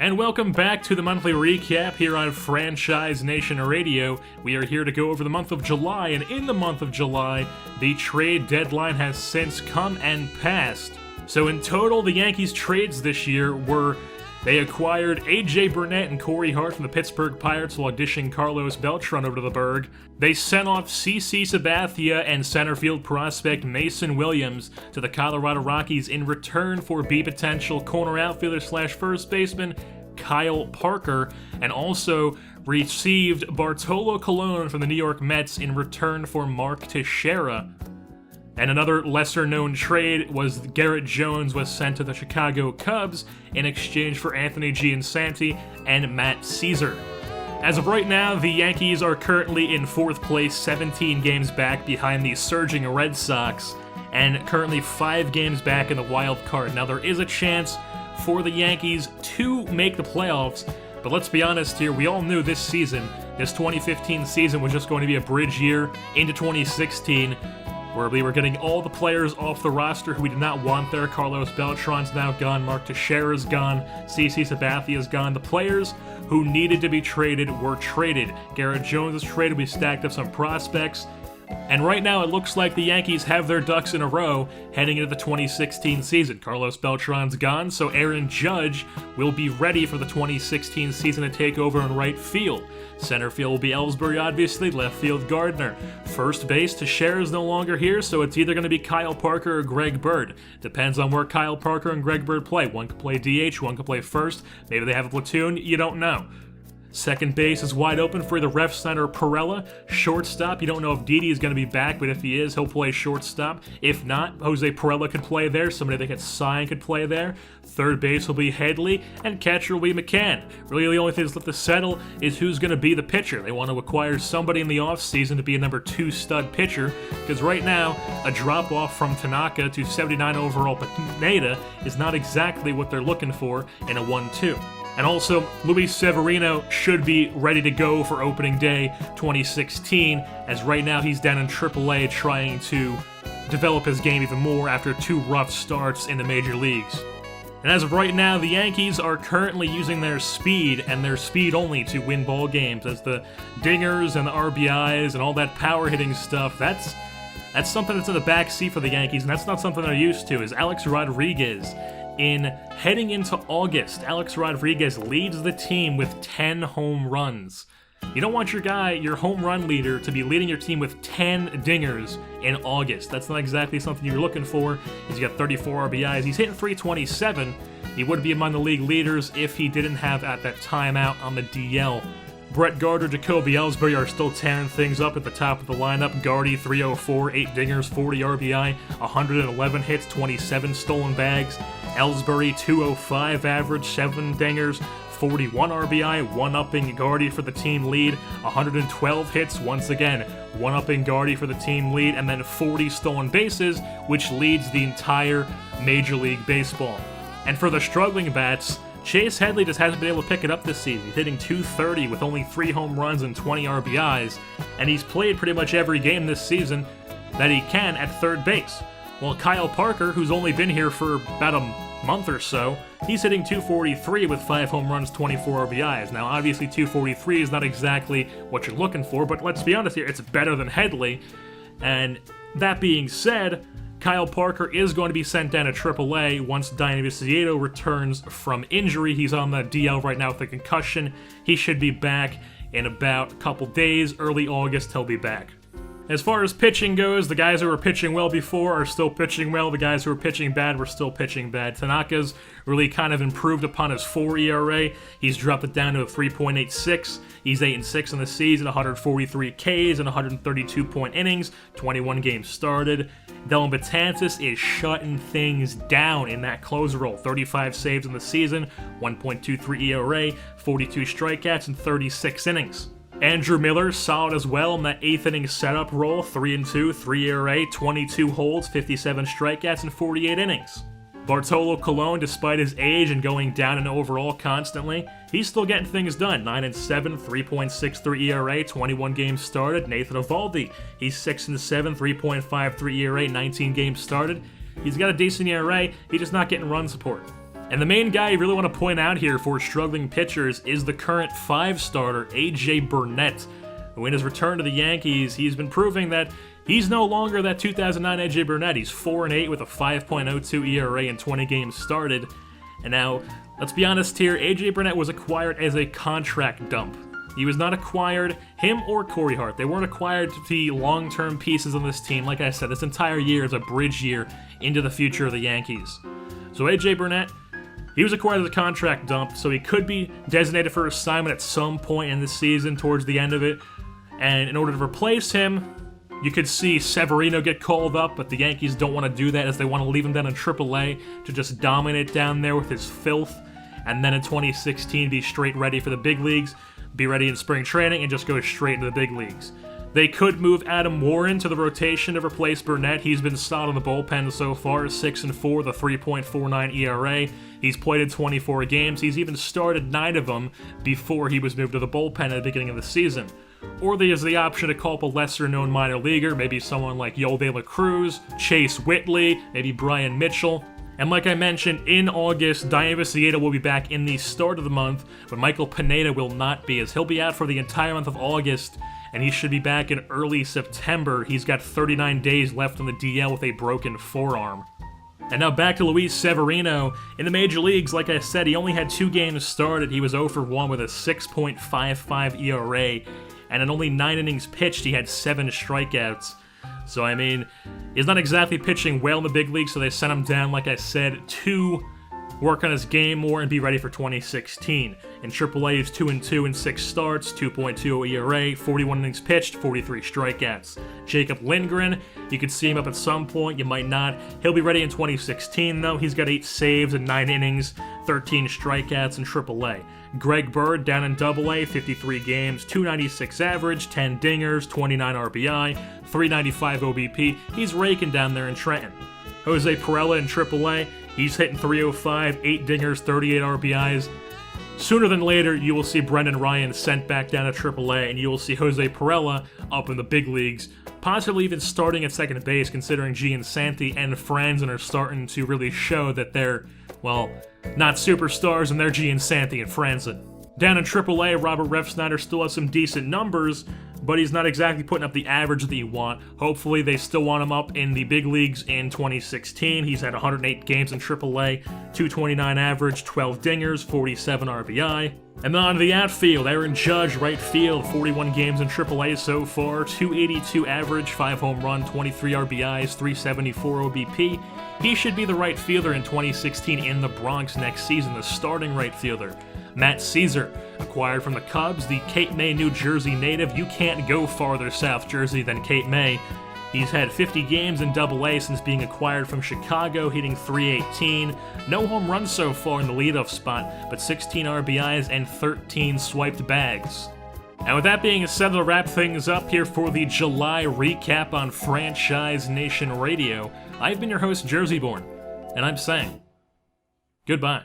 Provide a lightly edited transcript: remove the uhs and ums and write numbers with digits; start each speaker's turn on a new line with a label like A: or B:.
A: And welcome back to the monthly recap here on Franchise Nation Radio. We are here to go over the month of July, and in the month of July, the trade deadline has since come and passed. So in total, the Yankees' trades this year were: they acquired A.J. Burnett and Corey Hart from the Pittsburgh Pirates while dishing Carlos Beltran over to the Berg. They sent off CC Sabathia and center field prospect Mason Williams to the Colorado Rockies in return for potential corner outfielder slash first baseman Kyle Parker, and also received Bartolo Colon from the New York Mets in return for Mark Teixeira. And another lesser-known trade was Garrett Jones was sent to the Chicago Cubs in exchange for Anthony Giansanti and Matt Caesar. As of right now, the Yankees are currently in 4th place, 17 games back behind the surging Red Sox, and currently 5 games back in the wild card. Now, there is a chance for the Yankees to make the playoffs, but let's be honest here, we all knew this season, this 2015 season, was just going to be a bridge year into 2016, where we were getting all the players off the roster who we did not want there. Carlos Beltran's now gone, Mark Teixeira's gone, CC Sabathia's gone. The players who needed to be traded were traded. Garrett Jones is traded, we stacked up some prospects, and right now it looks like the Yankees have their ducks in a row heading into the 2016 season. Carlos Beltran's gone, so Aaron Judge will be ready for the 2016 season to take over in right field. Center field will be Ellsbury, obviously. Left field, Gardner. First base, Teixeira is no longer here, so it's either going to be Kyle Parker or Greg Bird. Depends on where Kyle Parker and Greg Bird play. One can play DH, one can play first. Maybe they have a platoon, you don't know. Second base is wide open for the ref center Perella. Shortstop, you don't know if Didi is going to be back, but if he is, he'll play shortstop. If not, Jose Perella could play there. Somebody that gets signed could play there. Third base will be Headley, and catcher will be McCann. Really, the only thing that's left to settle is who's going to be the pitcher. They want to acquire somebody in the offseason to be a number 2 stud pitcher, because right now, a drop-off from Tanaka to 79 overall Pineda is not exactly what they're looking for in a 1-2. And also, Luis Severino should be ready to go for opening day 2016, as right now he's down in AAA trying to develop his game even more after 2 rough starts in the major leagues. And as of right now, the Yankees are currently using their speed, and their speed only, to win ball games, as the dingers and the RBIs and all that power hitting stuff, that's something that's in the back seat for the Yankees, and that's not something they're used to, is Alex Rodriguez. In heading into August, Alex Rodriguez leads the team with 10 home runs. You don't want your home run leader, to be leading your team with 10 dingers in August. That's not exactly something you're looking for. He's got 34 RBIs. He's hitting .327. He would be among the league leaders if he didn't have at that timeout on the DL. Brett Gardner, Jacoby Ellsbury are still tearing things up at the top of the lineup. Gardy, 304, 8 dingers, 40 RBI, 111 hits, 27 stolen bags. Ellsbury, 205 average, 7 dingers, 41 RBI, 1-upping Gardy for the team lead, 112 hits, once again, 1-upping Gardy for the team lead, and then 40 stolen bases, which leads the entire Major League Baseball. And for the struggling bats, Chase Headley just hasn't been able to pick it up this season. He's hitting .230 with only 3 home runs and 20 RBIs, and he's played pretty much every game this season that he can at third base. While Kyle Parker, who's only been here for about a month or so, he's hitting .243 with 5 home runs, 24 RBIs. Now, obviously, .243 is not exactly what you're looking for, but let's be honest here, it's better than Headley. And that being said, Kyle Parker is going to be sent down to AAA once Diana Viciedo returns from injury. He's on the DL right now with a concussion. He should be back in about a couple days. Early August, he'll be back. As far as pitching goes, the guys who were pitching well before are still pitching well. The guys who were pitching bad were still pitching bad. Tanaka's really kind of improved upon his 4 ERA. He's dropped it down to a 3.86. He's 8-6 in the season, 143 Ks and 132 innings, 21 games started. Dellin Betances is shutting things down in that closer role. 35 saves in the season, 1.23 ERA, 42 strikeouts, and 36 innings. Andrew Miller, solid as well in that 8th inning setup role, 3-2, 3 ERA, 22 holds, 57 strikeouts, and 48 innings. Bartolo Colon, despite his age and going down in overall constantly, he's still getting things done. 9-7, 3.63 ERA, 21 games started. Nathan Eovaldi, he's 6-7, 3.53 ERA, 19 games started. He's got a decent ERA, he's just not getting run support. And the main guy you really want to point out here for struggling pitchers is the current 5 starter, AJ Burnett, who in his return to the Yankees, he's been proving that he's no longer that 2009 AJ Burnett. He's 4-8 with a 5.02 ERA in 20 games started. And now, let's be honest here, AJ Burnett was acquired as a contract dump. He was not acquired, him or Corey Hart. They weren't acquired to be long-term pieces on this team. Like I said, this entire year is a bridge year into the future of the Yankees. So AJ Burnett, he was acquired as a contract dump, so he could be designated for assignment at some point in the season towards the end of it. And in order to replace him, you could see Severino get called up, but the Yankees don't want to do that as they want to leave him down in AAA to just dominate down there with his filth. And then in 2016, be straight ready for the big leagues, be ready in spring training, and just go straight into the big leagues. They could move Adam Warren to the rotation to replace Burnett. He's been solid in the bullpen so far, 6-4 with a 3.49 ERA. He's played in 24 games. He's even started 9 of them before he was moved to the bullpen at the beginning of the season. Or there's the option to call up a lesser-known minor leaguer, maybe someone like Yo De La Cruz, Chase Whitley, maybe Brian Mitchell. And like I mentioned, in August, Dayan Viciedo will be back in the start of the month, but Michael Pineda will not be, as he'll be out for the entire month of August, and he should be back in early September. He's got 39 days left on the DL with a broken forearm. And now back to Luis Severino. In the major leagues, like I said, he only had 2 games started. He was 0-for-1 with a 6.55 ERA, and in only 9 innings pitched, he had 7 strikeouts. So, I mean, he's not exactly pitching well in the big league, so they sent him down, like I said, to work on his game more and be ready for 2016. In AAA, he's 2-2 in 6 starts, 2.20 ERA, 41 innings pitched, 43 strikeouts. Jacob Lindgren, you could see him up at some point, you might not. He'll be ready in 2016, though. He's got 8 saves in 9 innings, 13 strikeouts in AAA. Greg Bird down in AA, 53 games, 296 average, 10 dingers, 29 RBI, 395 OBP. He's raking down there in Trenton. Jose Perella in AAA, he's hitting 305, 8 dingers, 38 RBIs. Sooner than later, you will see Brendan Ryan sent back down to AAA, and you will see Jose Perella up in the big leagues, possibly even starting at second base, considering Giansanti and Franzen are starting to really show that they're, well, not superstars, and they're Giansanti and Franzen. Down in AAA, Robert Refsnyder still has some decent numbers, but he's not exactly putting up the average that you want. Hopefully, they still want him up in the big leagues in 2016. He's had 108 games in AAA, 229 average, 12 dingers, 47 RBI. And then on to the outfield, Aaron Judge, right field, 41 games in AAA so far, 282 average, 5 home run, 23 RBIs, 374 OBP. He should be the right fielder in 2016 in the Bronx next season, the starting right fielder. Matt Caesar, acquired from the Cubs, the Cape May, New Jersey native. You can't go farther south Jersey than Cape May. He's had 50 games in AA since being acquired from Chicago, hitting .318. No home runs so far in the leadoff spot, but 16 RBIs and 13 swiped bags. And with that being said, we'll wrap things up here for the July recap on Franchise Nation Radio. I've been your host, JerseyBorn, and I'm saying goodbye.